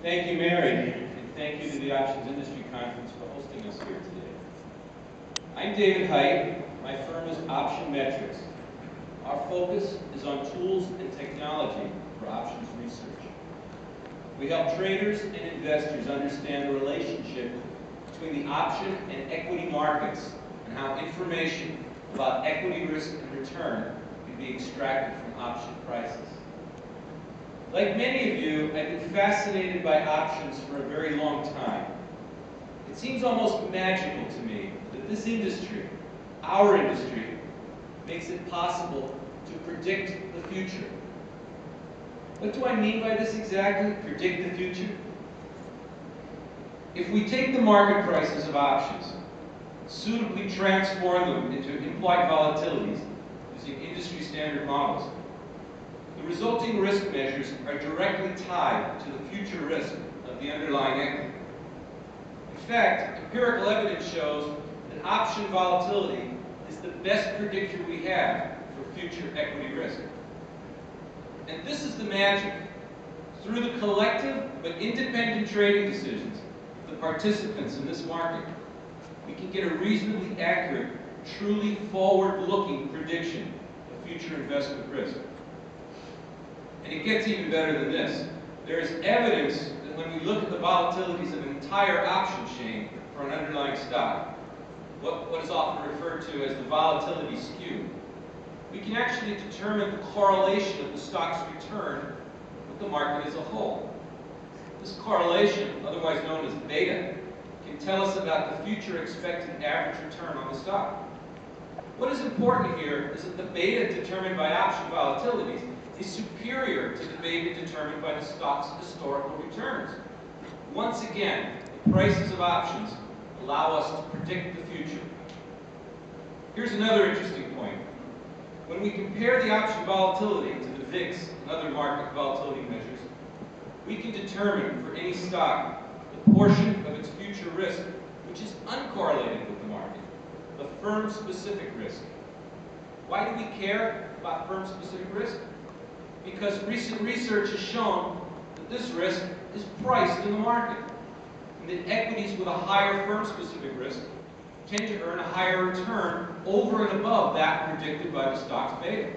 Thank you, Mary, and thank you to the Options Industry Conference for hosting us here today. I'm David Hait. My firm is Option Metrics. Our focus is on tools and technology for options research. We help traders and investors understand the relationship between the option and equity markets and how information about equity risk and return can be extracted from option prices. Like many of you, I've been fascinated by options for a very long time. It seems almost magical to me that this industry, our industry, makes it possible to predict the future. What do I mean by this exactly, predict the future? If we take the market prices of options, suitably transform them into implied volatilities using industry standard models, the resulting risk measures are directly tied to the future risk of the underlying equity. In fact, empirical evidence shows that option volatility is the best predictor we have for future equity risk. And this is the magic. Through the collective but independent trading decisions of the participants in this market, we can get a reasonably accurate, truly forward-looking prediction of future investment risk. And it gets even better than this. There is evidence that when we look at the volatilities of an entire option chain for an underlying stock, what is often referred to as the volatility skew, we can actually determine the correlation of the stock's return with the market as a whole. This correlation, otherwise known as beta, can tell us about the future expected average return on the stock. What is important here is that the beta determined by option volatilities is superior to the beta determined by the stock's historical returns. Once again, the prices of options allow us to predict the future. Here's another interesting point. When we compare the option volatility to the VIX and other market volatility measures, we can determine for any stock the portion of its future risk which is uncorrelated with the market, the firm-specific risk. Why do we care about firm-specific risk? Because recent research has shown that this risk is priced in the market, and that equities with a higher firm-specific risk tend to earn a higher return over and above that predicted by the stock's beta.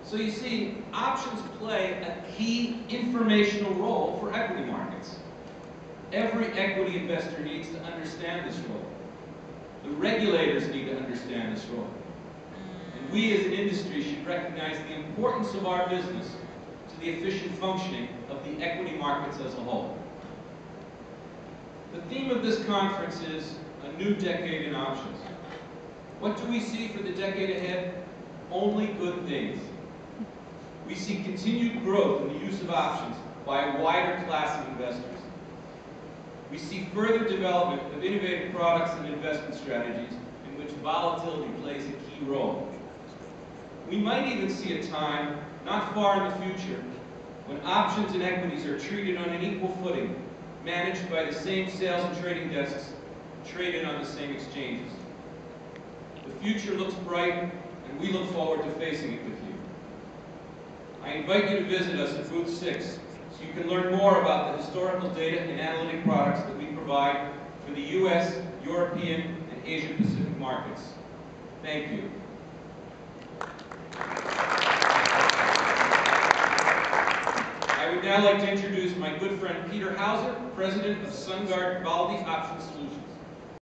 So you see, options play a key informational role for equity markets. Every equity investor needs to understand this role. The regulators need to understand this role. And we as an industry should recognize the importance of our business to the efficient functioning of the equity markets as a whole. The theme of this conference is a new decade in options. What do we see for the decade ahead? Only good things. We see continued growth in the use of options by a wider class of investors. We see further development of innovative products and investment strategies in which volatility plays a key role. We might even see a time, not far in the future, when options and equities are treated on an equal footing, managed by the same sales and trading desks, traded on the same exchanges. The future looks bright, and we look forward to facing it with you. I invite you to visit us at Booth 6, so you can learn more about the historical data and analytic products that we provide for the US, European, and Asia-Pacific markets. Thank you. I would now like to introduce my good friend Peter Hauser, President of SunGard Baldi Option Solutions.